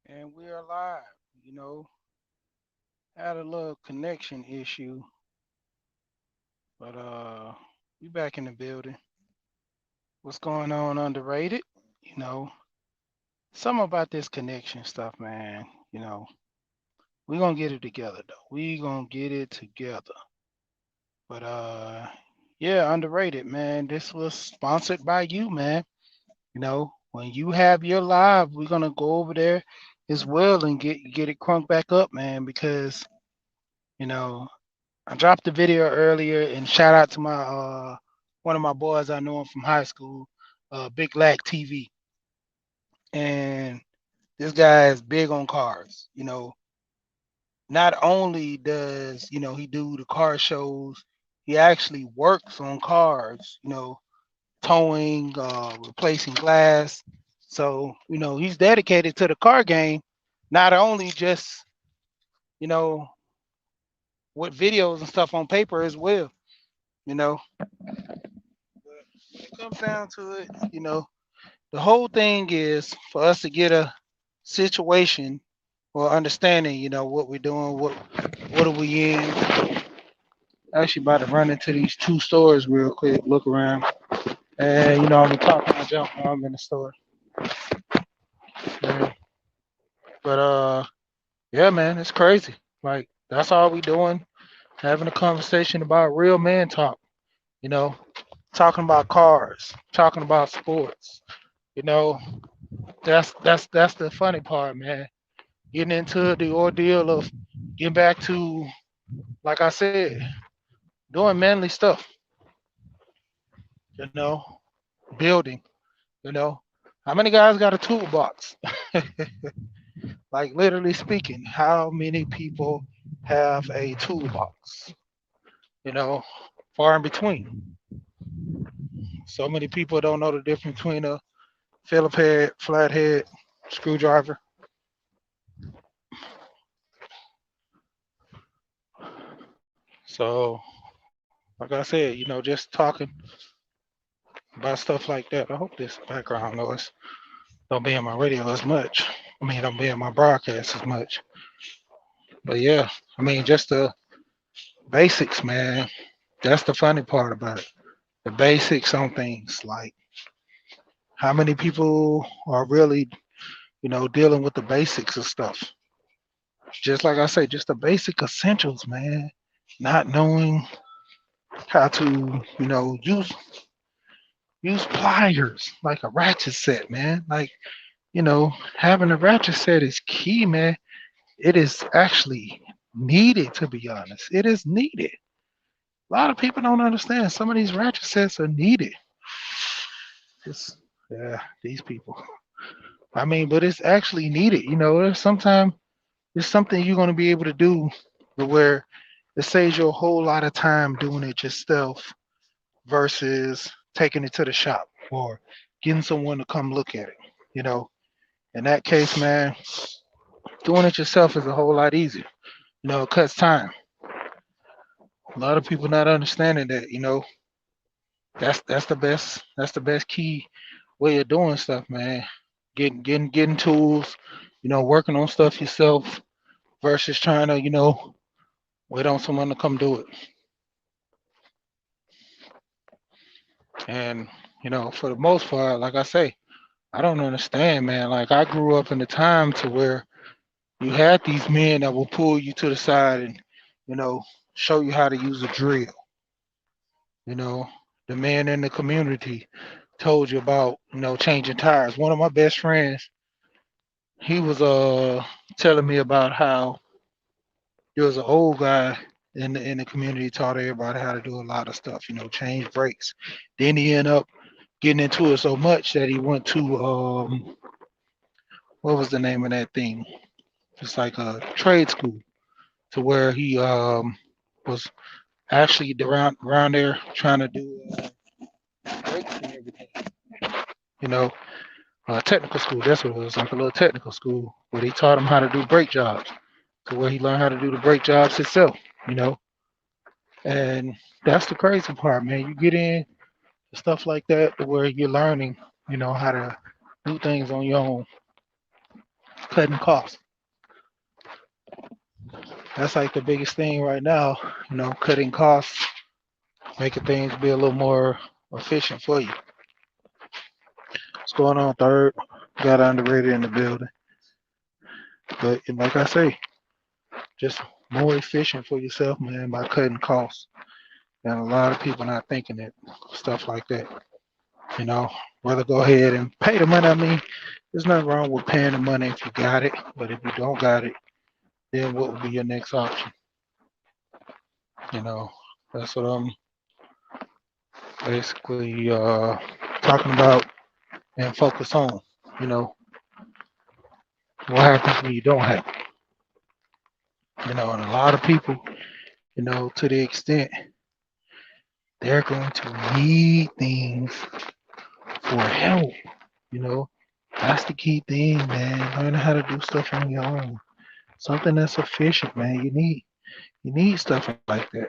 And we're live. You know, had a little connection issue, but we back in the building. What's going on, underrated? You know, something about this connection stuff, man. You know, we gonna get it together though. We gonna get it together. But yeah, underrated, man. This was sponsored by you, man. You know, when you have your live, we're gonna go over there as well and get it crunked back up, man, because you know I dropped the video earlier, and shout out to my one of my boys I know him from high school, Big Lack TV, and this guy is big on cars. Not only does he do the car shows, he actually works on cars. Towing, replacing glass. So he's dedicated to the car game, not only just you know with videos and stuff on paper as well. You know, when it comes down to it, the whole thing is for us to get a situation or understanding, what we're doing, what are we in. Actually about to run into these two stores real quick, look around. And I'm gonna talk my jump while I'm in the store. Yeah. But yeah, man, it's crazy. Like that's all we doing, having a conversation about real man talk, you know, talking about cars, talking about sports, you know. That's the funny part, man. Getting into the ordeal of getting back to, like I said, doing manly stuff, you know, building, you know. How many guys got a toolbox? Like literally speaking, how many people have a toolbox? You know, far in between. So many people don't know the difference between a Phillip head, flathead, screwdriver. So, like I said, just talking about stuff like that. I hope this background noise don't be in my radio as much. I mean, don't be in my broadcast as much. But yeah, I mean, just the basics, man. That's the funny part about it. The basics on things. Like, how many people are really, dealing with the basics of stuff? Just like I say, just the basic essentials, man. Not knowing how to, use pliers like a ratchet set, man. Like, having a ratchet set is key, man. It is actually needed, to be honest. It is needed. A lot of people don't understand. Some of these ratchet sets are needed. It's, yeah, these people. I mean, but it's actually needed. There's sometimes it's something you're going to be able to do where it saves you a whole lot of time doing it yourself versus taking it to the shop or getting someone to come look at it. You know, in that case, man, doing it yourself is a whole lot easier. It cuts time. A lot of people not understanding that. That's the best key way of doing stuff, man. Getting tools. Working on stuff yourself versus trying to wait on someone to come do it. And for the most part, like I say, I don't understand, man. Like I grew up in a time to where you had these men that will pull you to the side and you know show you how to use a drill. You know, the man in the community told you about changing tires. One of my best friends, he was telling me about how there was an old guy in the community taught everybody how to do a lot of stuff. Change brakes. Then he ended up getting into it so much that he went to what was the name of that thing? It's like a trade school to where he was actually around there trying to do brakes and everything. You know, technical school. That's what it was, like a little technical school where they taught him how to do brake jobs, to where he learned how to do the brake jobs himself. You know, and that's the crazy part, man. You get in stuff like that to where you're learning, how to do things on your own. cutting costs. That's like the biggest thing right now, cutting costs, making things be a little more efficient for you. What's going on, third? Got underrated in the building. But like I say, just more efficient for yourself, man, by cutting costs. And a lot of people not thinking it, stuff like that. You know, rather go ahead and pay the money. I mean, there's nothing wrong with paying the money if you got it, but if you don't got it, then what would be your next option? You know, that's what I'm basically talking about and focus on. You know, what happens when you don't have it? And a lot of people, to the extent they're going to need things for help. You know, that's the key thing, man. Learning how to do stuff on your own. Something that's efficient, man. You need stuff like that.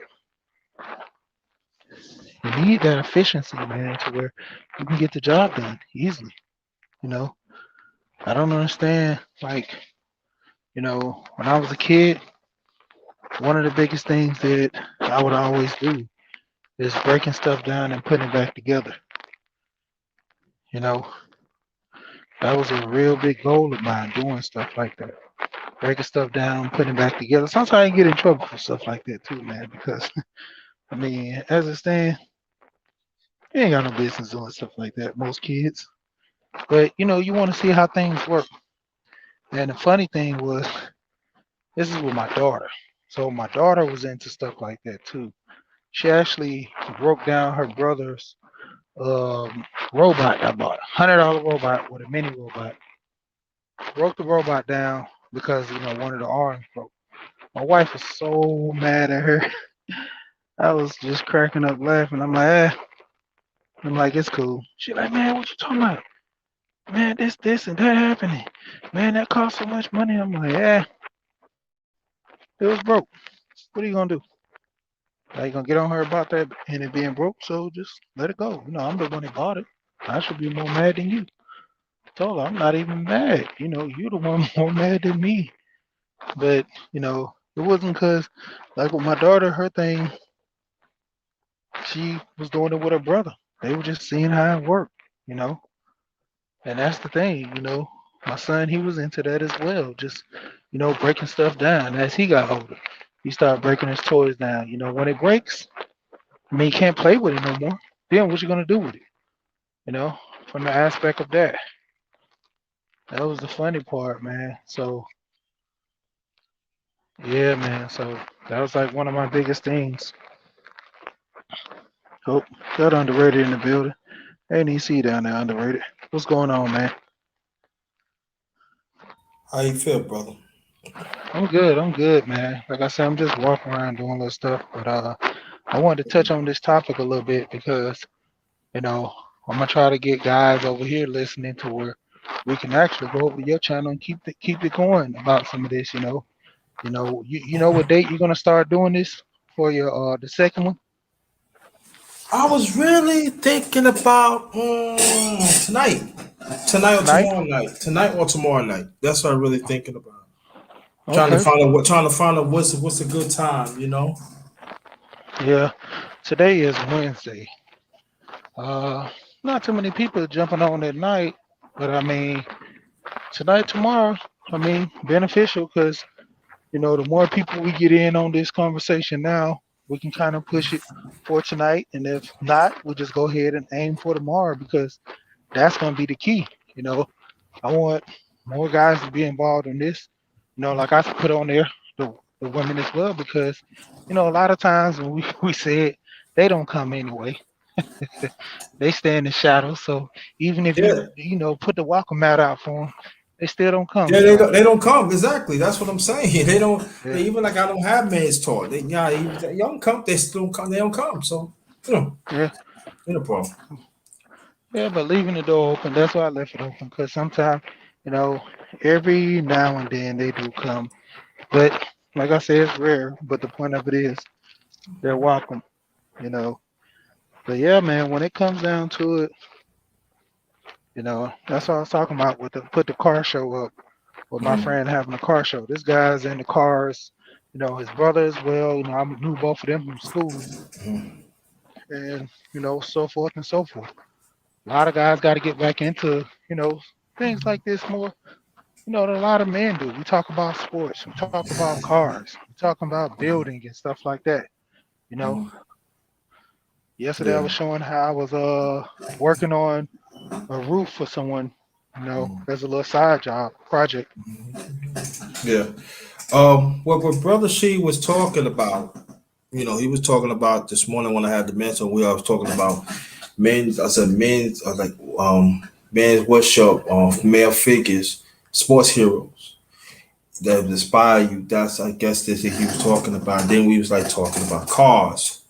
You need that efficiency, man, to where you can get the job done easily. You know, I don't understand. Like, when I was a kid, one of the biggest things that I would always do is breaking stuff down and putting it back together. You know, that was a real big goal of mine, doing stuff like that. Breaking stuff down, putting it back together. Sometimes you get in trouble for stuff like that too, man, because I mean, as it stands, you ain't got no business doing stuff like that, most kids. But you want to see how things work. And the funny thing was, this is with my daughter. So my daughter was into stuff like that too. She actually broke down her brother's robot I bought, $100 robot with a mini robot. Broke the robot down because one of the arms broke. My wife was so mad at her. I was just cracking up laughing. I'm like, it's cool. She like, man, what you talking about? Man, this, and that happening. Man, that cost so much money. I'm like, yeah, it was broke. What are you gonna do? Are you gonna get on her about that and it being broke? So just let it go. I'm the one that bought it. I should be more mad than you. Told her I'm not even mad. You're the one more mad than me. But it wasn't because, like with my daughter, her thing, she was doing it with her brother. They were just seeing how it worked. You know, and that's the thing. My son, he was into that as well. Just breaking stuff down as he got older. He started breaking his toys down. When it breaks, I mean, you can't play with it no more. Then what you gonna do with it? You know, from the aspect of that. That was the funny part, man. So yeah, man. So that was like one of my biggest things. Oh, got underrated in the building. Ain't EC down there underrated. What's going on, man? How you feel, brother? I'm good. I'm good, man. Like I said, I'm just walking around doing little stuff. But I wanted to touch on this topic a little bit because you know I'm gonna try to get guys over here listening to where we can actually go over to your channel and keep it going about some of this. You know what date you're gonna start doing this for your the second one I was really thinking about tonight, tonight or tonight? tomorrow night, tonight or tomorrow night. That's what I'm really thinking about. Okay. Trying to find out what's a good time. Yeah. Today is Wednesday. Uh, Not too many people jumping on at night, but I mean tonight, tomorrow. I mean beneficial because the more people we get in on this conversation now, we can kind of push it for tonight, and if not, we'll just go ahead and aim for tomorrow because that's gonna be the key. You know, I want more guys to be involved in this. Like I put on there the women as well because a lot of times when we we say it, they don't come anyway. They stay in the shadows. So even if you Yeah, put the welcome mat out for them, they still don't come. yeah, So they don't come exactly. That's what I'm saying. They don't. yeah, They, even like I don't have men's talk. They don't come. They still don't come. They don't come. So you know, yeah, no problem. yeah. But leaving the door open, that's why I left it open because sometimes you know every now and then they do come, but like I said, it's rare. But the point of it is they're welcome. You know. But yeah, man, when it comes down to it, that's what I was talking about with the put the car show up. with my friend having a car show. This guy's in the cars, his brother as well. I knew both of them from school, and so forth and so forth. A lot of guys got to get back into things like this more. That a lot of men do. We talk about sports, we talk about cars, we talk about building and stuff like that. You know, Yesterday I Yeah. was showing how I was working on a roof for someone, as a little side job project. Yeah. What Brother She was talking about, he was talking about this morning when I had the mentor. We was talking about men's. I said men's. I was like, men's worship of male figures, sports heroes that inspire you. That's I guess this he was talking about. Then we was like talking about cars,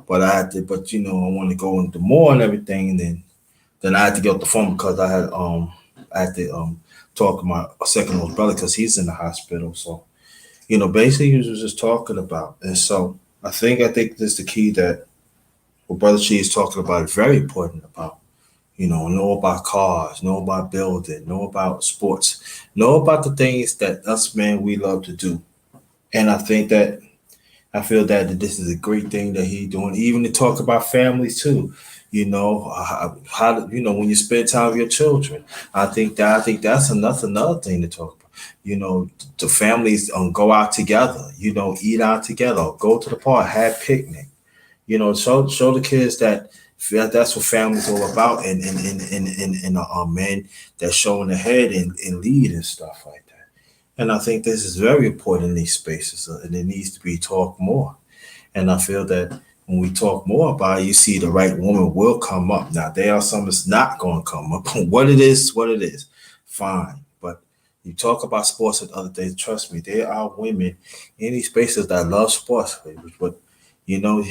but I had to. But I want to go into more and everything. And then I had to get off the phone because I had to talk to my second old brother because he's in the hospital. So basically he was just talking about. And so I think this is the key that what Brother Chi is talking about is very important about, know about cars, know about building, know about sports, know about the things that us men we love to do. And I feel that this is a great thing that he doing, even to talk about families too. How when you spend time with your children. I think that's another thing to talk about. The families go out together. Eat out together, go to the park, have picnic. Show the kids that's what family's all about, and men that's showing the head and lead and stuff like that. And I think this is very important in these spaces, and it needs to be talked more. And I feel that when we talk more about it, you see the right woman will come up. Now, there are some that's not going to come up. What it is, fine. But you talk about sports and other things, trust me, there are women in these spaces that love sports. But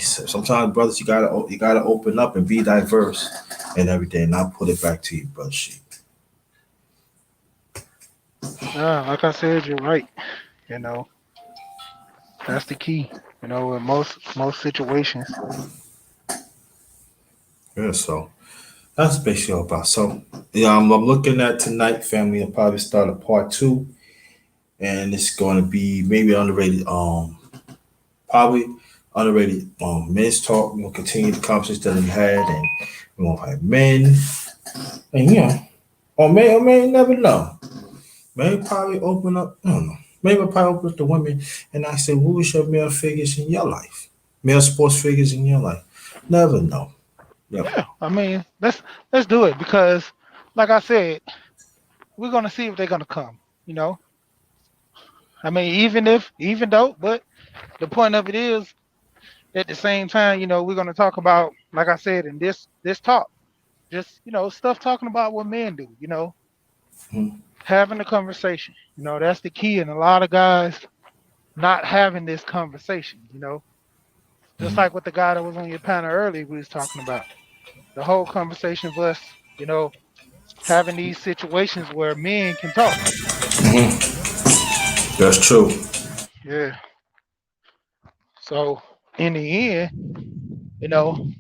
sometimes, brothers, you gotta open up and be diverse and everything. And I'll put it back to you, brother Sheik. Like I said, you're right. You know, that's the key. In most situations. Yeah, so that's basically all about. So, yeah, I'm looking at tonight, family. I'll probably start a part two, and it's going to be maybe underrated. Probably underrated. Men's talk. We'll continue the conversation that we had, and we won't have men, and or may never know. Maybe probably open up. I don't know. Maybe I'll probably open up to women, and I say, who was your male figures in your life? Male sports figures in your life. Never know. Yep. Yeah, I mean, let's do it because, like I said, we're gonna see if they're gonna come. You know, I mean, even though, but the point of it is, at the same time, we're gonna talk about, like I said, in this talk, just stuff talking about what men do. Mhm. Having a conversation. That's the key, and a lot of guys not having this conversation. Just Mhm. like with the guy that was on your panel earlier, we was talking about the whole conversation of us, having these situations where men can talk. Mhm. That's true. Yeah. So in the end,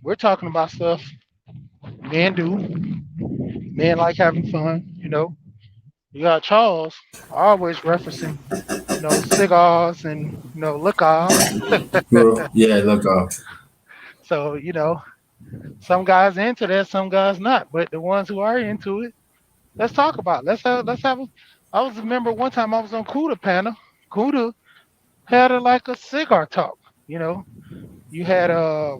we're talking about stuff men do. Men like having fun. You got Charles always referencing, cigars and liquor. Girl. Yeah, look, So some guys into that, some guys not. But the ones who are into it, let's talk about. It. Let's have. I was remember one time I was on Kuda panel. Kuda had like a cigar talk. You know, you had oh,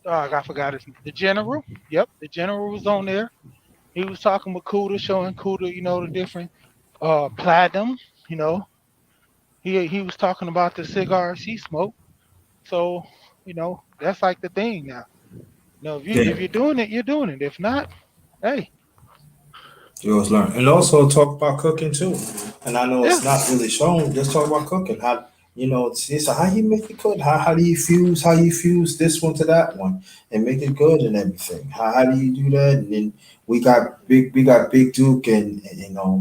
I forgot his the general. Yep, the general was on there. He was talking with Kuda, showing Kuda, the different platinum. You know, he was talking about the cigars he smoked. So that's like the thing now. If yeah. you're doing it, you're doing it. If not, hey, You always learn. And also talk about cooking too. And I know yeah, it's not really shown. Just talk about cooking. How it's how you make it good. How do you fuse? How you fuse this one to that one and make it good and everything. How do you do that? And then we got Big Duke and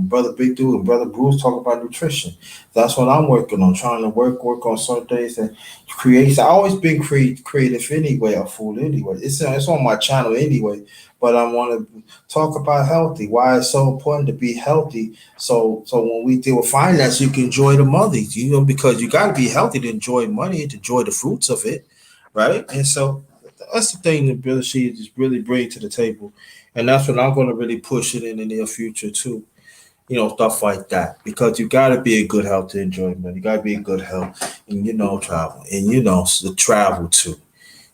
brother Big Duke and brother Bruce talk about nutrition. That's what I'm working on, trying to work on certain things and create. I always been creative anyway, of food anyway. It's on my channel anyway, but I want to talk about healthy. Why it's so important to be healthy. So when we deal with finance, you can enjoy the money. Because you got to be healthy to enjoy money, to enjoy the fruits of it, right? And so that's the thing that Brother She just really bring to the table, and that's what I'm going to really push it in the near future too. Stuff like that, because you got to be in good health to enjoy money. You got to be in good health, and travel, and the travel too,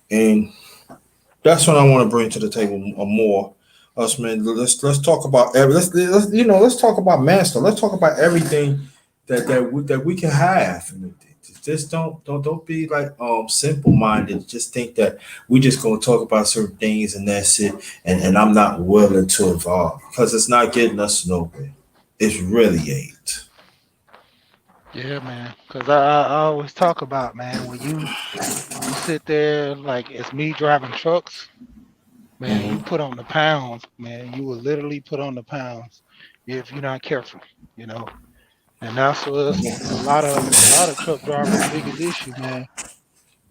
and that's what I want to bring to the table more. Us man, let's talk about let's talk about master. Let's talk about everything that we can have. Just don't be like simple minded. Just think that we just gonna talk about certain things and that's it. And I'm not willing to evolve because it's not getting us nowhere. It really ain't. Yeah, man. Cause I always talk about, man, when you sit there like it's me driving trucks, man, you Hmm. put on the pounds, man. You will literally put on the pounds if you're not careful, you know. And that's what a lot of truck drivers' biggest issue, man.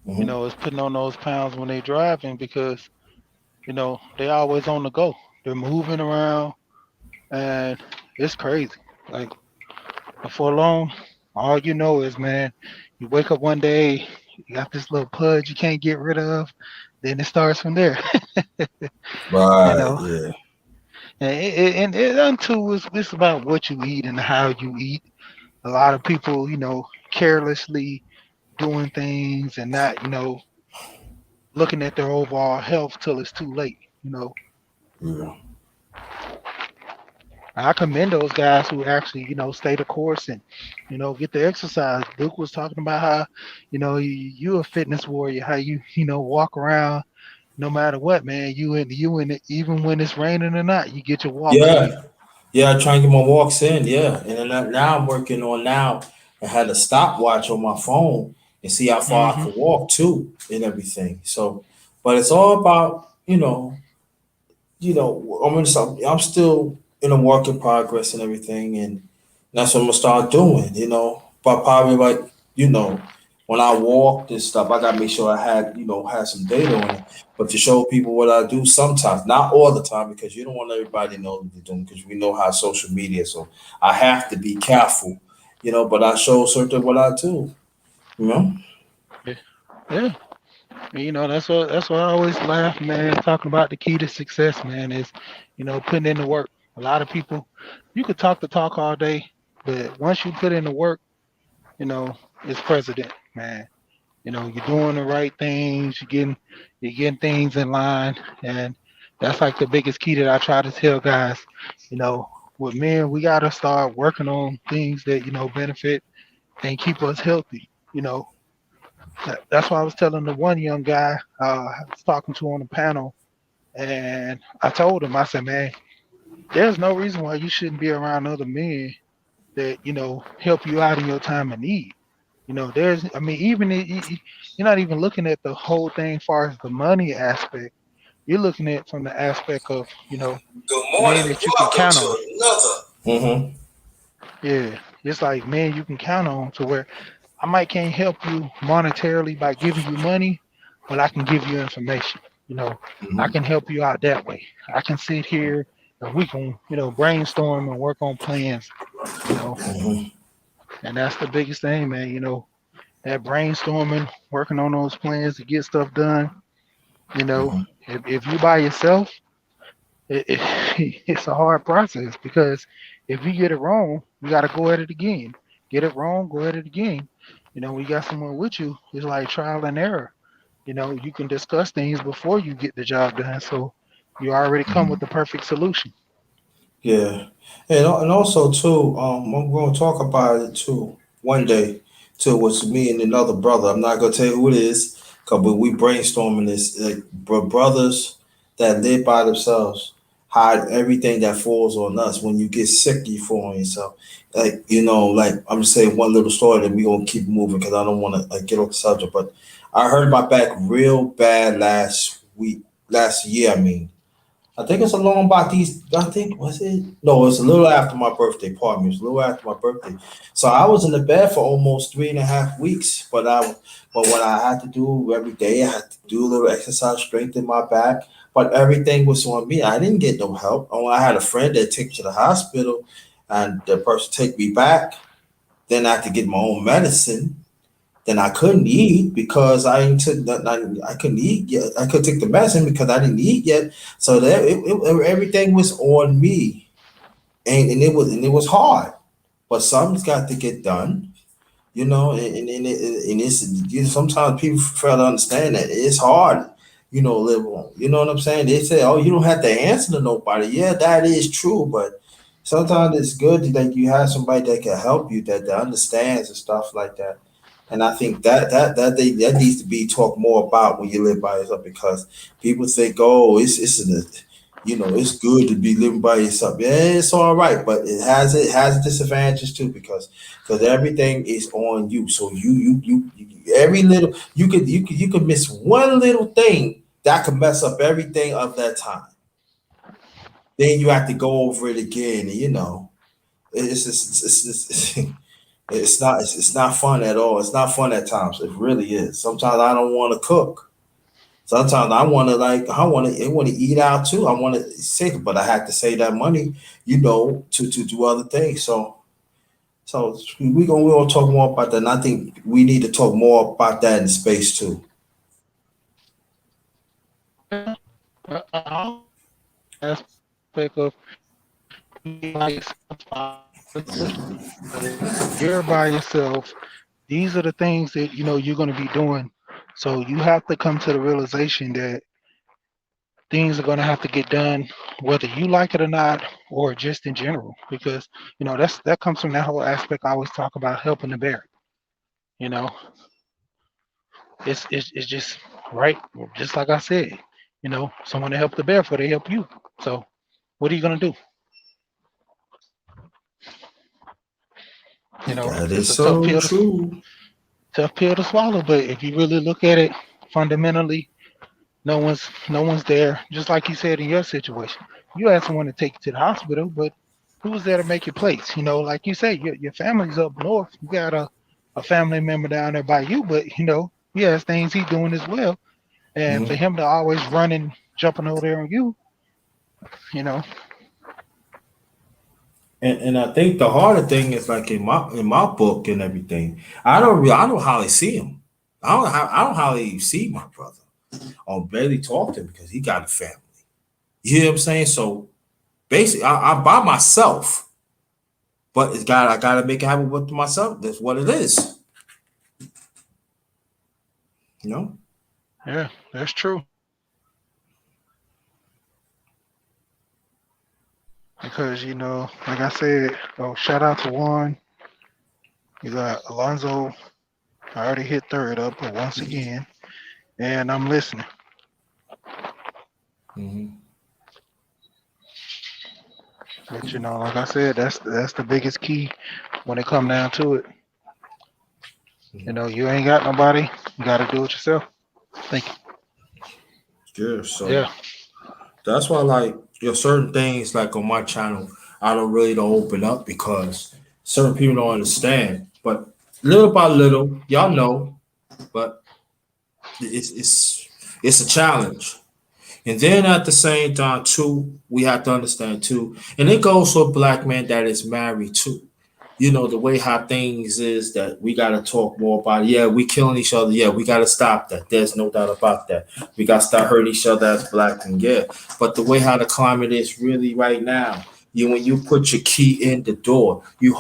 Hmm. Is putting on those pounds when they driving because they always on the go. They're moving around, and it's crazy. Like before long, all you know is, man, you wake up one day, you got this little pudge you can't get rid of. Then it starts from there, you Right. know. Yeah. And too, it's about what you eat and how you eat. A lot of people, carelessly doing things and not, looking at their overall health till it's too late. Yeah. I commend those guys who actually, stay the course and, get the exercise. Duke was talking about how, you a fitness warrior, how you, walk around no matter what, man. You in it, even when it's raining or not, you get your walks in. Yeah. Yeah, I try and get my walks in. Yeah, and then now I'm working on now. I had a stopwatch on my phone and see how far I Hmm. could walk too, and everything. So, but it's all about I'm still in a work in progress and everything, and that's what I'm gonna start doing. But probably like you know when I walk this stuff, I gotta make sure I had some data on it. But to show people what I do sometimes, not all the time, because you don't want everybody to know what you're doing, because we know how social media. So I have to be careful, But I show certain what I do, you know. Yeah, yeah. And, that's what I always laugh, man. Talking about the key to success, man, is putting in the work. A lot of people, you could talk the talk all day, but once you put in the work, you know, it's president, man. You're doing the right things, you're getting things in line, and that's like the biggest key that I try to tell guys. You know, with men, we gotta start working on things that benefit and keep us healthy. You know, that's why I was telling the one young guy I was talking to on the panel, and I told him, I said, man, there's no reason why you shouldn't be around other men that help you out in your time of need. I mean, even you're not even looking at the whole thing as far as the money aspect. You're looking at it from the aspect of Good men morning. that you can Welcome count on. to another. Mm-hmm. Yeah, it's like men you can count on to where I might can't help you monetarily by giving you money, but I can give you information. You know, I Mm-hmm. can help you out that way. I can sit here and we can brainstorm and work on plans. You know, Mm-hmm. and that's the biggest thing, man. That brainstorming, working on those plans to get stuff done. Mm-hmm. If you by yourself, it, it's a hard process because if you get it wrong, you got to go at it again. Get it wrong, go at it again. When you got someone with you, it's like trial and error. You can discuss things before you get the job done, so you already come with the perfect solution. Yeah, and also too, I'm going to talk about it too one day too. Was me and another brother. I'm not going to tell you who it is, cause we brainstorming this. Like brothers that live by themselves hide everything that falls on us. When you get sick, you fall on yourself. Like I'm just saying one little story, that we gonna keep moving because I don't want to get off the subject. But I hurt my back real bad last week, last year. I mean. I think it's along about these. I think was it? No, it's a little after my birthday. Pardon me. It's a little after my birthday. So I was in the bed for almost 3.5 weeks. But what I had to do every day, I had to do a little exercise, strengthen my back. But everything was on me. I didn't get no help. Oh, I had a friend that took me to the hospital, and the person take me back. Then I had to get my own medicine. Then I couldn't eat because I ain't took nothing. I couldn't eat yet. I could take the medicine because I didn't eat yet. So everything was on me, and it was hard. But something's got to get done, and it's sometimes people fail to understand that it's hard, live on. You know what I'm saying? They say, "Oh, you don't have to answer to nobody." Yeah, that is true, but sometimes it's good that you have somebody that can help you that understands and stuff like that. And I think that needs to be talked more about when you live by yourself because people think, oh, it's good to be living by yourself. Yeah, it's all right, but it has disadvantages too because everything is on you. So every little you could miss one little thing that could mess up everything of that time. Then you have to go over it again, and it's it's not fun at all. It's not fun at times. It really is. Sometimes I don't want to cook. Sometimes I want to eat out too. I want to save, but I have to save that money, to do other things. So we're gonna talk more about that. And I think we need to talk more about that in space too. Aspect of being by yourself, you're by yourself. These are the things that you're going to be doing. So you have to come to the realization that things are going to have to get done, whether you like it or not, or just in general, because that comes from that whole aspect I always talk about helping the bear. You know, it's just right, just like I said. Someone to help the bear before they help you. So what are you going to do? That It's is a tough so pill to true. swallow, but if you really look at it fundamentally, no one's there. Just like you said in your situation, you had someone to take you to the hospital, but who was there to make your place? Like you say, your family's up north. You got a family member down there by you, but he has things he's doing as well. And for Mhm. him to always running, jumping over there on you, you know, And I think the harder thing is like in my book and everything. I don't hardly see him. I don't hardly see my brother or barely talk to him because he got a family. You hear what I'm saying? So basically, I'm by myself, but I gotta make it happen with myself. That's what it is. You know. yeah, that's true. Because like I said, oh, shout out to Juan. You got Alonzo. I already hit third up, but once again, and I'm listening. Hmm. But like I said, that's the biggest key when it come down to it. You ain't got nobody. You got to do it yourself. Thank you. Yeah. So Yeah. that's why, like, certain things like on my channel, I don't open up because certain people don't understand. But little by little, y'all know. But it's a challenge. And then at the same time, too, we have to understand too, and it goes for a black man that is married too. The way how things is that we gotta talk more about. Yeah, we killing each other. Yeah, we gotta stop that. There's no doubt about that. We gotta start hurting each other as black and yeah. But the way how the climate is really right now, when you put your key in the door, you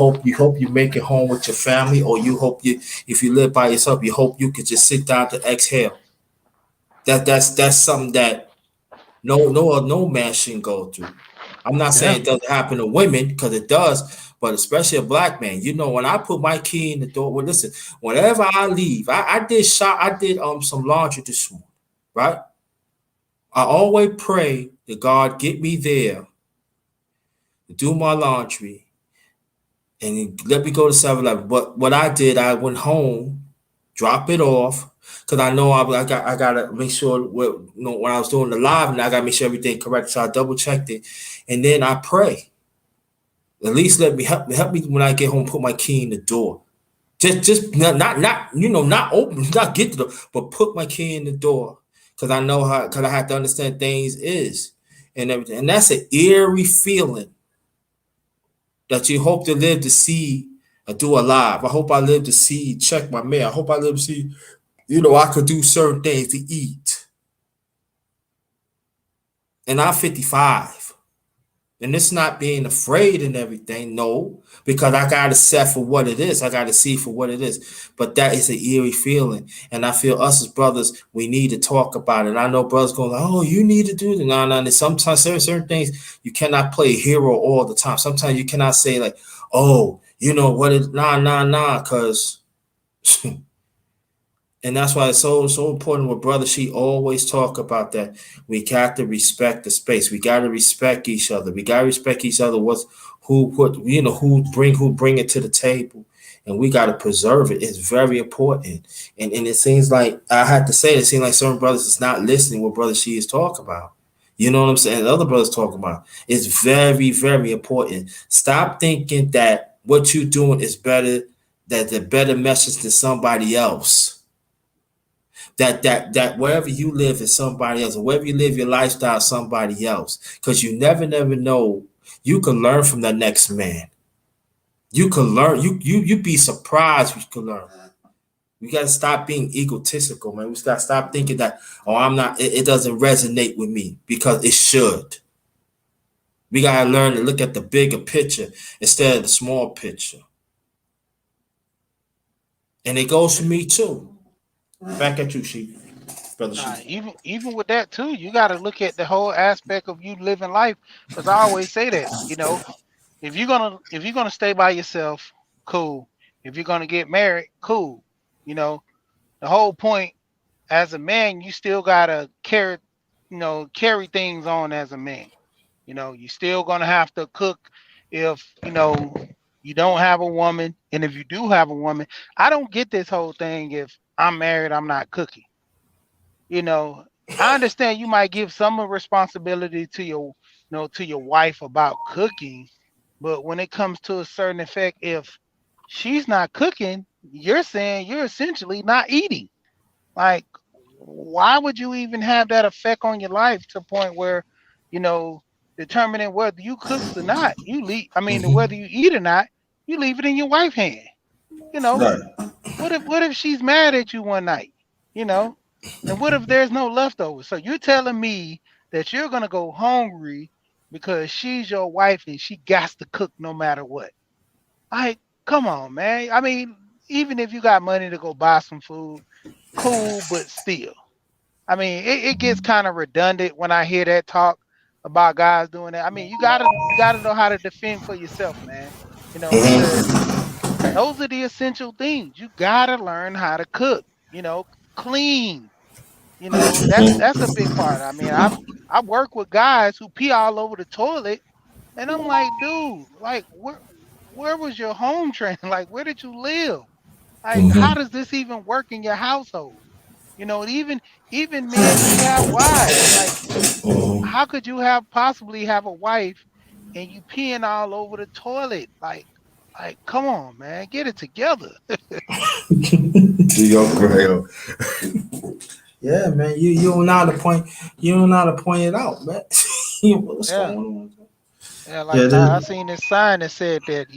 make it home with your family, or you hope if you live by yourself, you hope you could just sit down to exhale. That's something that no man shouldn't go through. I'm not Yeah. saying it doesn't happen to women because it does, but especially a black man. When I put my key in the door, well, listen, whenever I leave, I did some laundry this morning, right? I always pray that God get me there to do my laundry and let me go to 7-Eleven. But what I did, I went home, drop it off. because I know I gotta make sure when I was doing the live, and I gotta make sure everything correct. So I double checked it, and then I pray. At least let me help me when I get home. Put my key in the door. Just not not open, not get to the, but put my key in the door because I know how because I have to understand things is and everything, and that's an eerie feeling that you hope to live to see do alive. I hope I live to see check my mail. I hope I live to see I could do certain things to eat, and I'm 55. And it's not being afraid and everything, no, because I got to set for what it is. I got to see for what it is. But that is an eerie feeling. And I feel us as brothers, we need to talk about it. I know brothers going, oh, you need to do it. No, no. And sometimes certain things you cannot play hero all the time. Sometimes you cannot say, like, oh, you know what it, nah, because and that's why it's so important with brother. She always talk about that. We got to respect the space. We got to respect each other. We got to respect each other. What's who put who bring it to the table, and we got to preserve it. It's very important. And it seems like I had to say it seems like certain brothers is not listening what brother she is talking about. You know what I'm saying? Other brothers talking about. It's very important. Stop thinking that what you're doing is better. That the better message than somebody else that wherever you live is somebody else, or wherever you live your lifestyle is somebody else. Because you never know. You can learn from the next man. You can learn. You be surprised. You can learn. We gotta stop being egotistical, man. We gotta stop thinking that I'm not. It doesn't resonate with me because it should. We gotta learn to look at the bigger picture instead of the small picture. And it goes for me too. Back at you, Sheep, brother Sheep. Even with that too, you got to look at the whole aspect of you living life. Because I always say that, if you're gonna stay by yourself, cool. If you're gonna get married, cool. You know, the whole point as a man, you still gotta carry things on as a man. You still gonna have to cook if you don't have a woman, and if you do have a woman, I don't get this whole thing. If I'm married, I'm not cooking. you know I understand you might give some of responsibility to your wife about cooking, but when it comes to a certain effect, if she's not cooking, you're saying you're essentially not eating. Like, why would you even have that effect on your life to the point where you know determining whether you cooks or not, you leave, I mean, whether you eat or not, you leave it in your wife's hand. you know Right. what if she's mad at you one night? You know, and what if there's no leftovers? So you're telling me that you're gonna go hungry because she's your wife and she got to cook no matter what? Like, come on, man. I mean, even if you got money to go buy some food, cool, but still. I mean, it gets kind of redundant when I hear that talk about guys doing that. I mean, you gotta know how to defend for yourself, man. Because those are the essential things. You gotta learn how to cook. Clean. That's a big part. I mean, I work with guys who pee all over the toilet, and I'm like, dude, like, where was your home training? Like, where did you live? Like, how does this even work in your household? Even men who have wives, like, how could you have possibly have a wife and you peeing all over the toilet? Like, come on, man, get it together. Yo, Grail. Yeah, man. You don't know how to point. You don't know how to point it out, man. What's Yeah. going on? Yeah, Yeah, like I seen this sign that said that,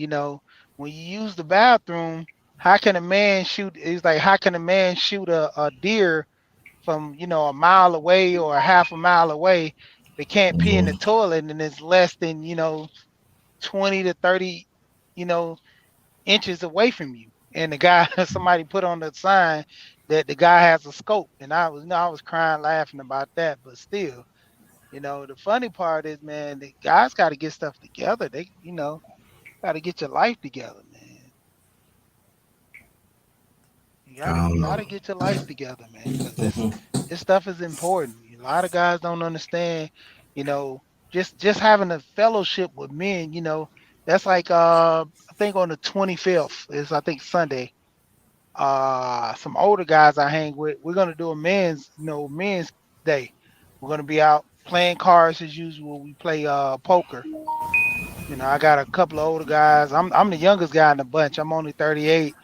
when you use the bathroom, how can a man shoot? It's like, how can a man shoot a deer from, a mile away or a half a mile away? They can't pee in the toilet and it's less than, 20 to 30, you know, inches away from you. And the guy, somebody put on the sign that the guy has a scope. And I was crying laughing about that, but still. The funny part is, man, the guys got to get stuff together. They, got to get your life together, man. You I gotta, don't you know. gotta get your life together, man, because this, Mhm. this stuff is important. A lot of guys don't understand, you know, just having a fellowship with men. That's like, I think on the 25th is, I think, Sunday. some older guys I hang with. We're gonna do a men's day. We're gonna be out playing cards as usual. We play poker. I got a couple of older guys. I'm the youngest guy in the bunch. I'm only 38.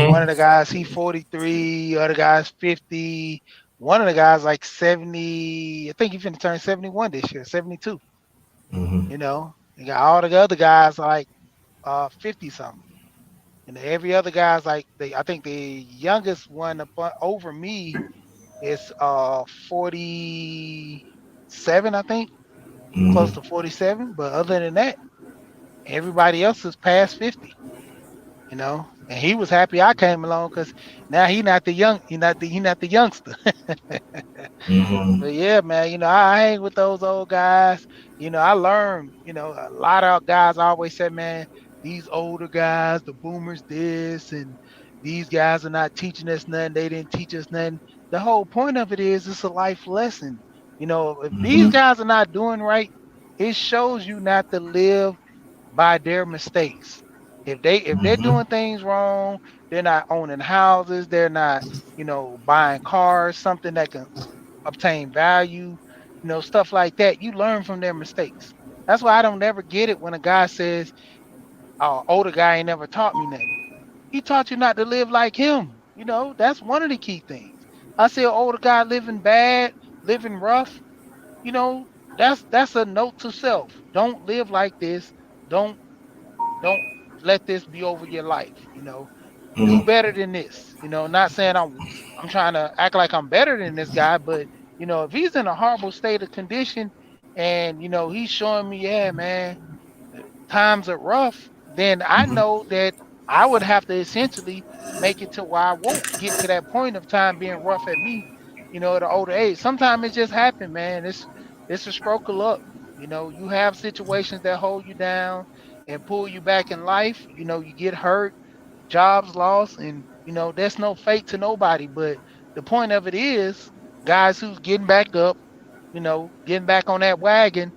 One of Mm-hmm. the guys he 43, other guys 50. One of the guys like 70. I think he's finna turn 71 this year, 72. Mm-hmm. You got all the other guys like 50 something. Every other guy's like I think the youngest one over me is 47, I think, close to Mm-hmm. 47. But other than that, everybody else is past 50. And he was happy I came along because now he not the youngster. But Mm-hmm. yeah, man, I hang with those old guys. I learned, a lot of guys always say, man, these older guys, the boomers, this, and these guys are not teaching us nothing. They didn't teach us nothing. The whole point of it is it's a life lesson. If these Mm-hmm. guys are not doing right, it shows you not to live by their mistakes. If they're Mm-hmm. doing things wrong, they're not owning houses, they're not, buying cars, something that can obtain value, stuff like that. You learn from their mistakes. That's why I don't ever get it when a guy says, "Oh, older guy ain't never taught me nothing." He taught you not to live like him. That's one of the key things. I see an older guy living bad, living rough. That's a note to self. Don't live like this. Don't don't let this be over your life. Do Mm-hmm. better than this. Not saying I'm trying to act like I'm better than this guy, but if he's in a horrible state of condition and he's showing me, yeah, man, times are rough, then I know that I would have to essentially make it to where I won't get to that point of time being rough at me, at an older age. Sometimes it just happens, man. It's a stroke of luck. You have situations that hold you down and pull you back in life. You get hurt, jobs lost, and there's no fate to nobody. But the point of it is, guys who's getting back up, getting back on that wagon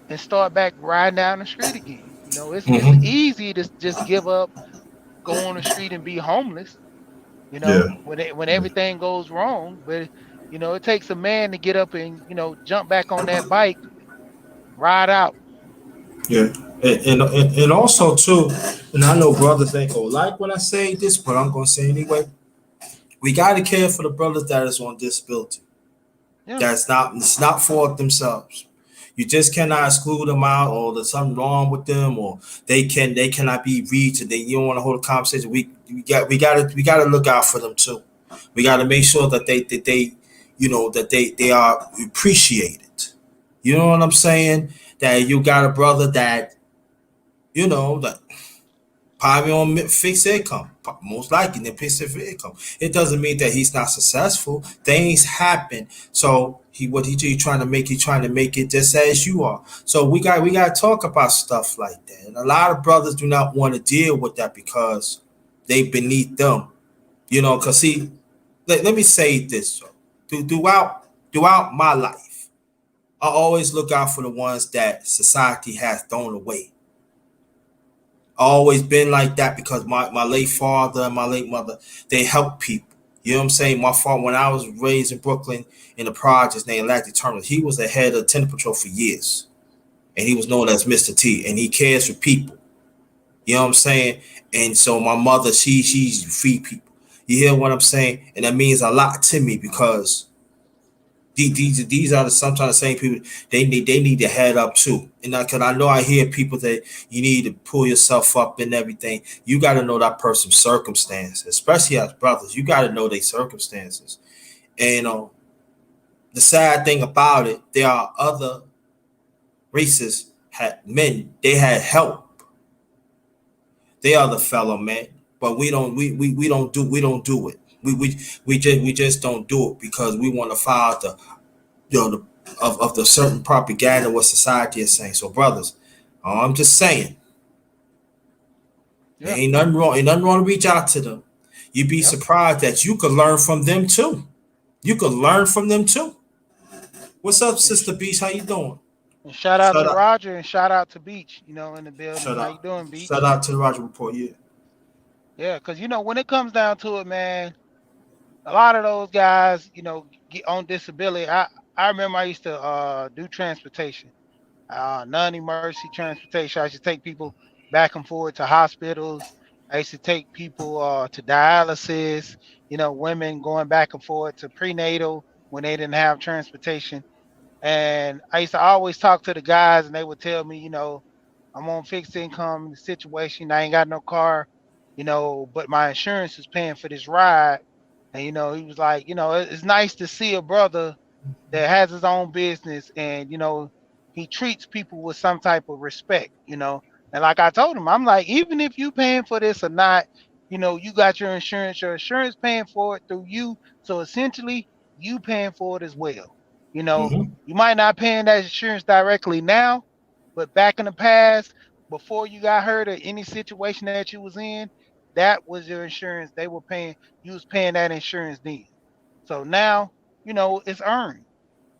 and start back riding down the street again. It's Mm-hmm. easy to just give up, go on the street and be homeless. Yeah. When everything goes wrong, but it takes a man to get up and jump back on that bike, ride out. Yeah. And also too, and I know brothers ain't gonna like when I say this, but I'm gonna say anyway. We gotta care for the brothers that is on disability. Yeah, It's not for themselves. You just cannot exclude them out, or there's something wrong with them, or they cannot be reached, and then you don't want to hold a conversation. We gotta look out for them too. We gotta make sure that they are appreciated. You know what I'm saying? That you got a brother that that probably on fixed income, most likely in fixed income. It doesn't mean that he's not successful. Things happen. So he trying to make it just as you are. So we got to talk about stuff like that. And a lot of brothers do not want to deal with that because they beneath them. Because see, let me say this. Throughout my life, I always look out for the ones that society has thrown away. Always been like that because my late father and my late mother, they helped people. You know what I'm saying? My father, when I was raised in Brooklyn in the projects named Atlantic Terminal, he was the head of Tender Patrol for years. And he was known as Mr. T. And he cares for people. You know what I'm saying? And so my mother, she's free people. You hear what I'm saying? And that means a lot to me because these are sometimes the same people they need to head up too. And because I know I hear people that you need to pull yourself up and everything. You got to know that person's circumstances, especially as brothers. You got to know their circumstances. And the sad thing about it, there are other races had men. They had help. They are the fellow men, but we don't do it. We just don't do it because we want to follow of the certain propaganda what society is saying. So, brothers, I'm just saying, there yeah, ain't nothing wrong. Ain't nothing wrong to reach out to them. You'd be yep. surprised that you could learn from them too. You could learn from them too. What's up, And, sh- Sister Beach? How you doing? and shout out Shut to up. Roger and shout out to Beach, in the building. Shut How you up. doing, Shout Beach? out to the Roger Report. Yeah. Yeah, because when it comes down to it, man, a lot of those guys, get on disability. I remember I used to do transportation, non-emergency transportation. I used to take people back and forth to hospitals. I used to take people to dialysis. Women going back and forth to prenatal when they didn't have transportation. And I used to always talk to the guys, and they would tell me, I'm on fixed income situation. I ain't got no car, but my insurance is paying for this ride. And he was like, it's nice to see a brother that has his own business, and he treats people with some type of respect. And like I told him, I'm like, even if you paying for this or not, you got your insurance paying for it through you, so essentially you paying for it as well. you know Hmm. you might not paying that insurance directly now, but back in the past, before you got hurt or any situation that you was in, that was your insurance. They were paying, you was paying that insurance then. So now, it's earned.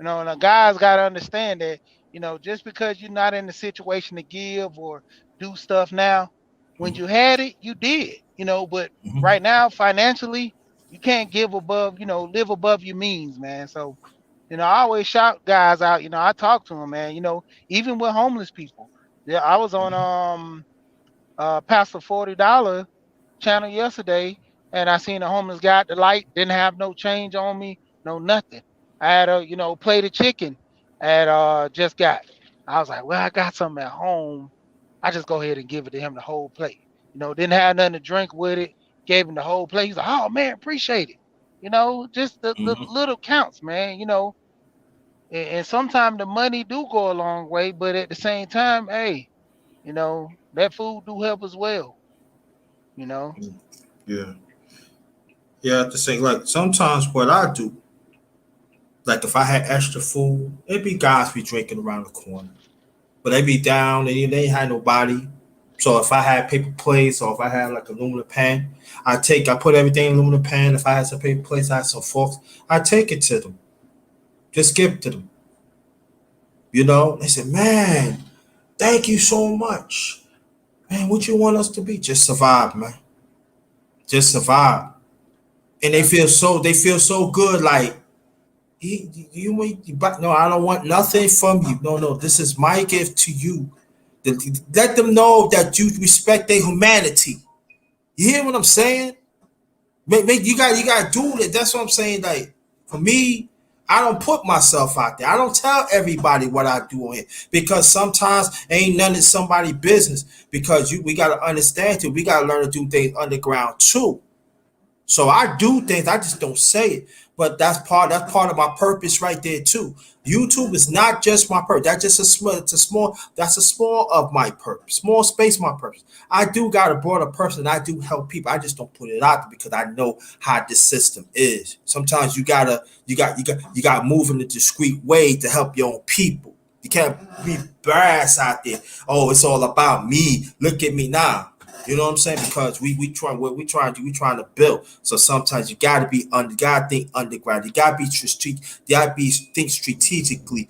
And the guys got to understand that, just because you're not in the situation to give or do stuff now, when you had it, you did, but Hmm. right now, financially, you can't give above, live above your means, man. So, I always shout guys out, I talk to them, man, even with homeless people. Yeah, I was on, Pastor $40 channel yesterday, and I seen a homeless guy at the light, didn't have no change on me, no nothing. I had a plate of chicken at just got. I was like, well, I got something at home. I just go ahead and give it to him the whole plate. Didn't have nothing to drink with it. Gave him the whole plate. He's like, oh man, appreciate it. Just the Hmm. little counts, man. And sometimes the money do go a long way, but at the same time, hey, that food do help as well. You know. Yeah. Yeah, I have to say, like, sometimes what I do, like, if I had extra food, it'd be guys be drinking around the corner. But they be down and they ain't had nobody. So if I had paper plates or if I had like aluminum pan, I put everything in aluminum pan. If I had some paper plates, I had some forks, I take it to them. Just give it to them. They said, man, thank you so much. Man, what you want us to be? Just survive, man. Just survive. And Yeah. they feel so good, like but no, I don't want nothing from you. No, no, this is my gift to you. Let them know that you respect their humanity. You hear what I'm saying? You got to do it. That's what I'm saying. Like for me, I don't put myself out there. I don't tell everybody what I do on here because sometimes ain't none of somebody's business. Because we got to understand too. We got to learn to do things underground too. So I do things, I just don't say it. But that's part of my purpose right there too. YouTube is not just my purpose. That's just a small of my purpose. Small space my purpose. I do got a broader person. I do help people. I just don't put it out there because I know how this system is. Sometimes you got to move in a discreet way to help your own people. You can't be brass out there. Oh, it's all about me. Look at me now. You know what I'm saying? Because we trying to build. So sometimes you gotta think underground. You gotta be strategic. You gotta be think strategically.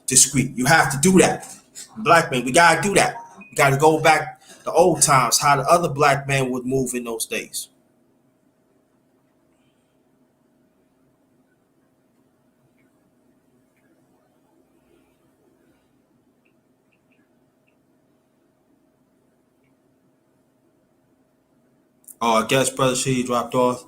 Discreet. You have to do that. Black man, we gotta do that. We gotta go back to old times, how the other black man would move in those days. Oh, I guess brother She dropped off.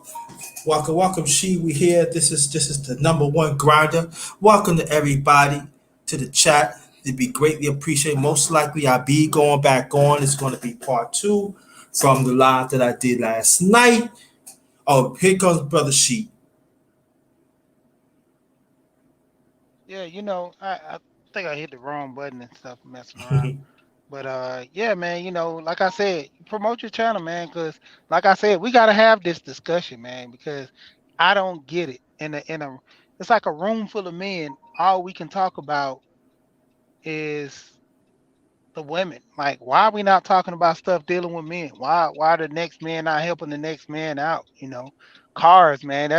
Welcome, welcome, She. We here. This is the number one grinder. Welcome to everybody to the chat. It'd be greatly appreciated. Most likely, I'll be going back on. It's going to be part two from the live that I did last night. Oh, here comes brother She. Yeah, I think I hit the wrong button and stuff messing around. But yeah, man, like I said, promote your channel, man, because like I said, we gotta have this discussion, man, because I don't get it. In a it's like a room full of men. All we can talk about is the women. Like, why are we not talking about stuff dealing with men? Why the next man not helping the next man out? Cars, man.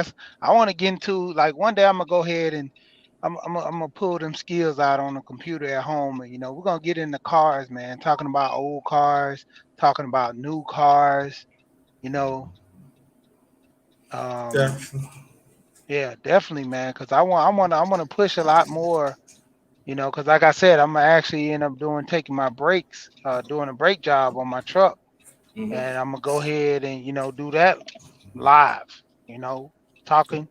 I want to get into, like, one day I'm gonna go ahead and I'm gonna pull them skills out on the computer at home, and we're gonna get into cars, man. Talking about old cars, talking about new cars, You know, um, Definitely. yeah, definitely, man. Because I want to push a lot more. Because like I said, I'm gonna actually end up taking my breaks, doing a brake job on my truck, Hmm. and I'm gonna go ahead and do that live. Talking.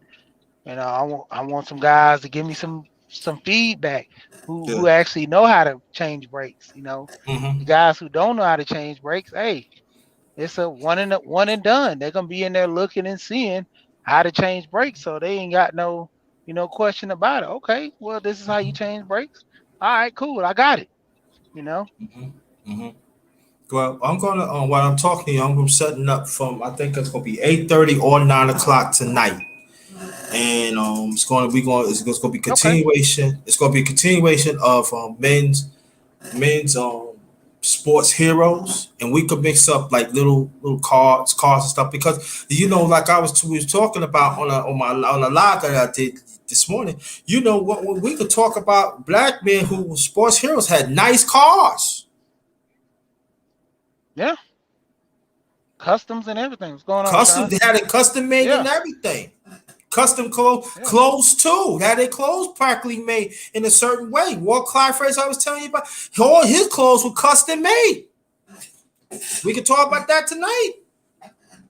I want some guys to give me some feedback Yeah. who actually know how to change brakes. The Hmm. guys who don't know how to change brakes, hey, it's a one and done. They're gonna be in there looking and seeing how to change brakes, so they ain't got no question about it. Okay, well this is how you change brakes. All right, cool, I got it. You know. Hmm. Hmm. Well, I'm gonna while I'm talking to you, I'm setting up from I think it's gonna be 8:30 or 9 o'clock tonight, and it's gonna be Okay. continuation. It's gonna be a continuation of men's sports heroes, and we could mix up like little cars and stuff because like we was talking about on a live that I did this morning. What we could talk about black men who were sports heroes had nice cars, Yeah. Customs and everything. What's going on, custom. Sean? They had it custom made and Yeah. everything. Custom clothes, Yeah. clothes too. Had their clothes practically made in a certain way. Walt Clyde Fraser, I was telling you about, all his clothes were custom made. We could talk about that tonight.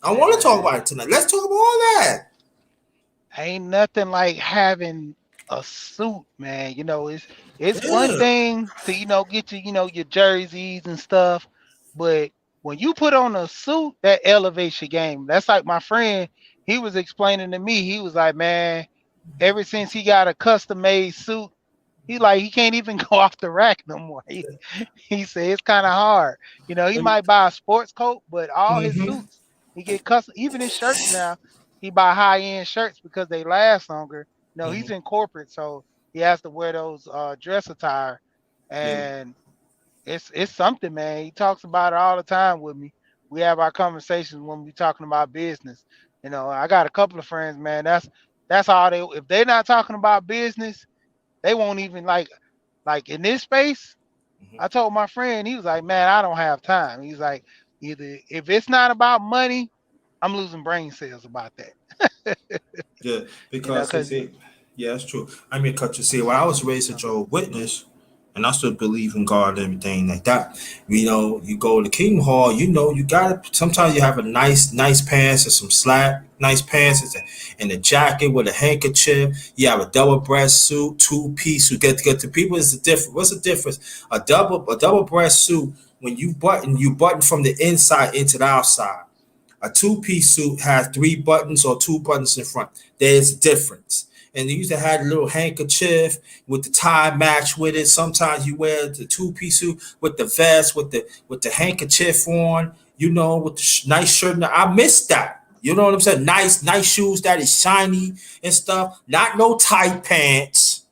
I Hey, want to talk about man. it tonight. Let's talk about all that. Ain't nothing like having a suit, man. It's one Yeah. thing to get your jerseys and stuff, but when you put on a suit, that elevates your game. That's like my friend. He was explaining to me. He was like, man, ever since he got a custom made suit, he can't even go off the rack no more. He said it's kind of hard. He might buy a sports coat, but all his Mm-hmm. suits he get custom. Even his shirts now, he buy high end shirts because they last longer. He's Mm-hmm. in corporate, so he has to wear those dress attire, Yeah. and it's something, man. He talks about it all the time with me. We have our conversations when we talking about business. I got a couple of friends, man. That's all they. If they're not talking about business, they won't even like in this space. I Mm-hmm. told my friend, he was like, man, I don't have time. He's like, either if it's not about money, I'm losing brain cells about that. Yeah. Because Because yeah, that's true. I mean, cut you see, when I was raised a Jehovah's Witness, and I still believe in God and everything like that. You go to Kingdom Hall. You gotta. Sometimes you have a nice pants and some slack, nice pants and a jacket with a handkerchief. You have a double breast suit, two piece. You get the people. Is the difference? What's the difference? A double breast suit when you button from the inside into the outside. A two-piece suit has three buttons or two buttons in front. There's a difference. And they used to have a little handkerchief with the tie match with it. Sometimes you wear the two-piece suit with the vest with the handkerchief on. With the nice shirt. I miss that. You know what I'm saying? Nice shoes that is shiny and stuff. Not no tight pants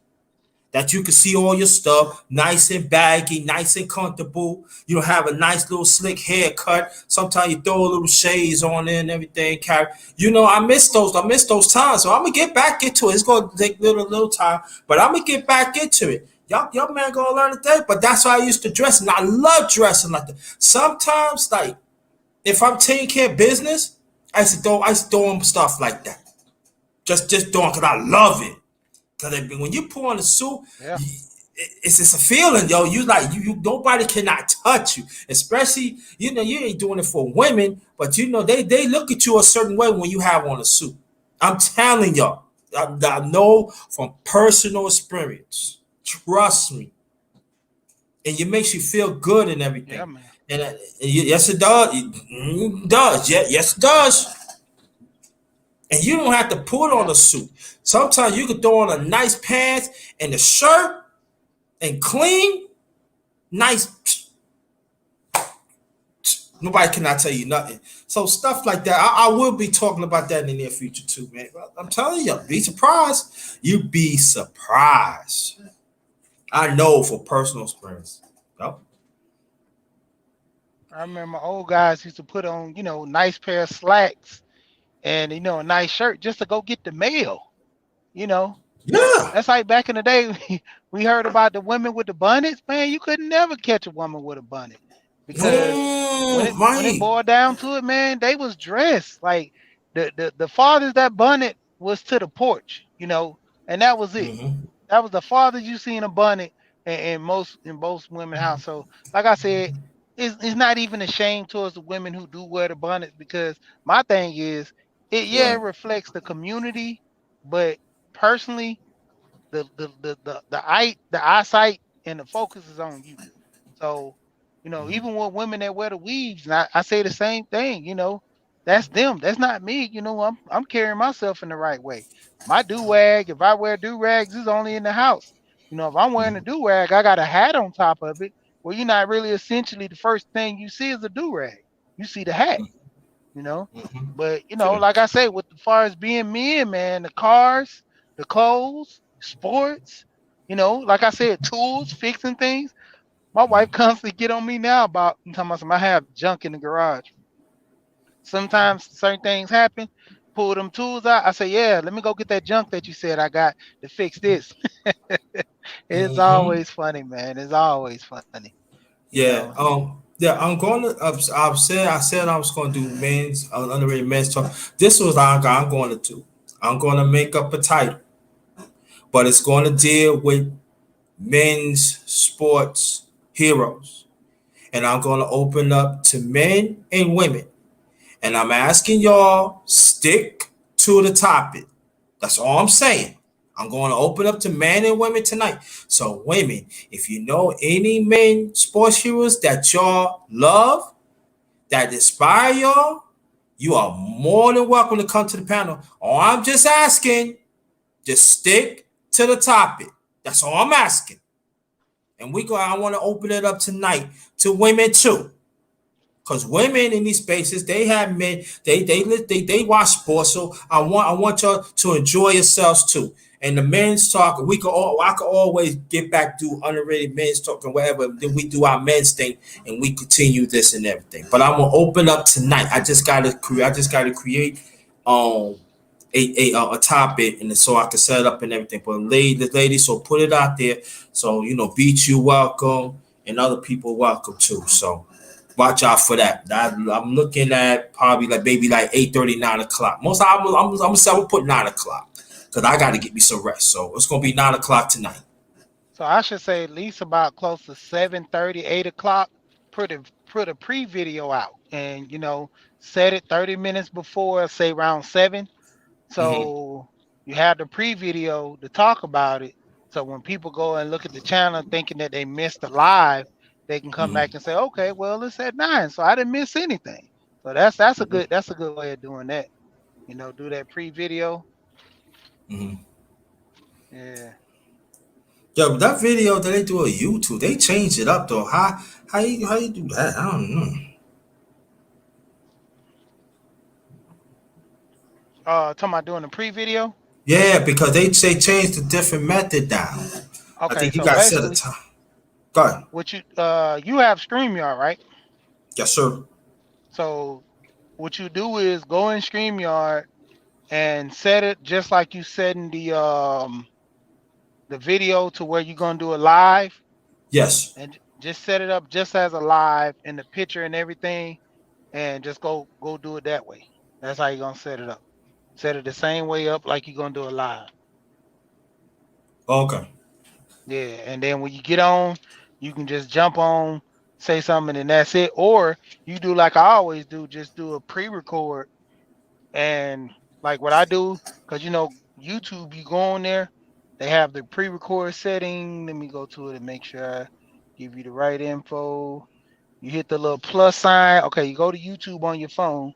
that you can see all your stuff nice and baggy, nice and comfortable. You have a nice little slick haircut. Sometimes you throw a little shades on it and everything. I miss those. I miss those times. So I'm gonna get back into it. It's gonna take little time, but I'm gonna get back into it. Y'all man gonna learn today. But that's how I used to dress, and I love dressing like that. Sometimes, like if I'm taking care of business, I used to do stuff like that. Just doing because I love it. Because when you put on a suit, yeah, it's just a feeling, yo. You like you nobody cannot touch you, especially you ain't doing it for women, but they look at you a certain way when you have on a suit. I'm telling y'all, I know from personal experience. Trust me, and it makes you feel good and yeah, everything. man. And yes, it does. It does. Yeah, yes, it does. And you don't have to put on Yeah, a suit. Sometimes you can throw on a nice pants and a shirt and clean, nice. Nobody cannot tell you nothing. So stuff like that, I will be talking about that in the near future too, man. I'm telling you, be surprised. You be surprised. I know for personal experience. Yep. I remember old guys used to put on nice pair of slacks and a nice shirt just to go get the mail. You know, Yeah. that's like back in the day we heard about the women with the bonnets. Man, you could never catch a woman with a bonnet. because when it Right. boiled down to it, man, they was dressed like the fathers that bunted was to the porch, and that was it. Mm-hmm. That was the farthest you seen a bunny in most women house. So like I said, it's not even a shame towards the women who do wear the bonnets, because my thing is it Right. reflects the community, but personally the eyesight and the focus is on you. So, Mm-hmm. even with women that wear the weaves, and I say the same thing, that's them. That's not me. I'm carrying myself in the right way. My do rag, if I wear do rags, is only in the house. If I'm wearing a do rag, I got a hat on top of it. Well, you're not really essentially the first thing you see is a do rag. You see the hat, you know. Mm-hmm. But Yeah. like I say, with as far as being men, man, the cars, the clothes, sports, like I said, tools, fixing things. My wife constantly get on me now about talking about I have junk in the garage. Sometimes certain things happen. Pull them tools out. I say, yeah, let me go get that junk that you said I got to fix this. It's Mm-hmm. always funny, man. It's always funny. You Yeah. know. Yeah. I'm going to. I said I was going to do men's underrated men's talk. This was I'm going to do. I'm going to make up a title, but it's going to deal with men's sports heroes, and I'm going to open up to men and women. And I'm asking y'all, stick to the topic. That's all I'm saying. I'm going to open up to men and women tonight. So, women, if you know any men sports heroes that y'all love, that inspire y'all, you are more than welcome to come to the panel. Or I'm just asking, just stick to the topic. That's all I'm asking. And I want to open it up tonight to women too. Because women in these spaces, they have men, they watch sports. So I want y'all to enjoy yourselves too. And the men's talk, I could always get back to underrated men's talk and whatever. Then we do our men's thing and we continue this and everything. But I'm gonna open up tonight. I just gotta create um a topic and so I can set it up and everything. But ladies, so put it out there. So Beach, you welcome, and other people welcome too. So watch out for that. I'm looking at probably like maybe like 8:30, 9 o'clock. Most I'm gonna say I'm put 9 o'clock because I got to get me some rest. So it's gonna be 9 o'clock tonight. So I should say at least about close to 7:30, 8 o'clock. Put a pre-video out, and set it 30 minutes before, say around 7. Mm-hmm. So you have the pre-video to talk about it. So when people go and look at the channel thinking that they missed the live, they can come back Mm-hmm. and say, okay, well it's at 9, so I didn't miss anything. So that's a good way of doing that. Do that pre-video. Mm-hmm. Yeah. Yeah, but that video that they do on YouTube, they changed it up though. How you do that? I don't know. Talking about doing the pre-video. Yeah, because they changed the different method down. I Okay, think you so got to set a basically, time. Go ahead. you have StreamYard, right? Yes, sir. So what you do is go in StreamYard and set it just like you setting the video to where you're gonna do a live, Yes. and just set it up just as a live in the picture and everything, and just go do it that way. That's how you're gonna set it up. Set it the same way up like you're gonna do a live. Okay. Yeah, and then when you get on, you can just jump on, say something, and that's it. Or you do like I always do, just do a pre-record. And like what I do, because YouTube, you go on there, they have the pre-record setting. Let me go to it and make sure I give you the right info. You hit the little plus sign. Okay, you go to YouTube on your phone.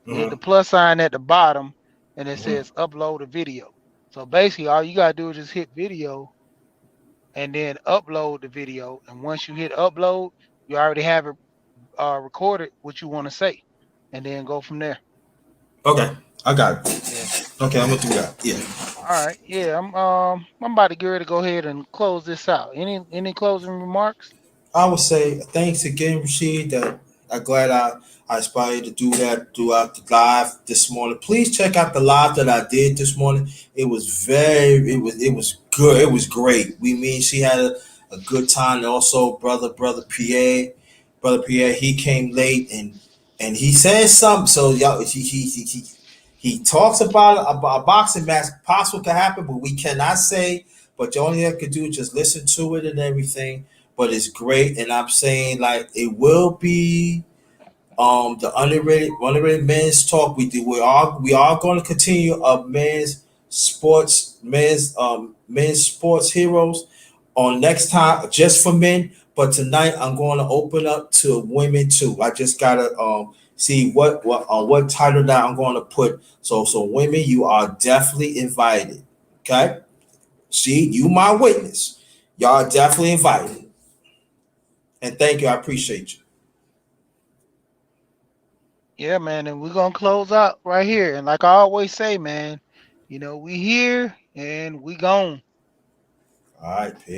You hit the Mm-hmm. plus sign at the bottom, and it Mm-hmm. says upload a video. So basically, all you gotta do is just hit video and then upload the video. And once you hit upload, you already have it recorded what you want to say, and then go from there. Okay. I got Yeah. it. Okay, I'm gonna do that. Yeah. All right. Yeah. I'm about to get ready to go ahead and close this out. Any closing remarks? I would say thanks again, Rashid. That I'm glad I inspired you to do that throughout the live this morning. Please check out the live that I did this morning. It was good. It was great. She had a good time. And also brother PA. Brother Pierre, he came late and he said something. So y'all, he talks about a boxing match possible could happen, but we cannot say. But the only thing I could do is just listen to it and everything. But it's great, and I'm saying like it will be the underrated men's talk. We are going to continue men's sports heroes on next time just for men. But tonight I'm going to open up to women too. I just gotta see what title that I'm going to put. So women, you are definitely invited. Okay, see you my witness. Y'all are definitely invited, and thank you. I appreciate you. Yeah, man, and we're gonna close out right here. And like I always say, man, we here and we gone. All right, peace.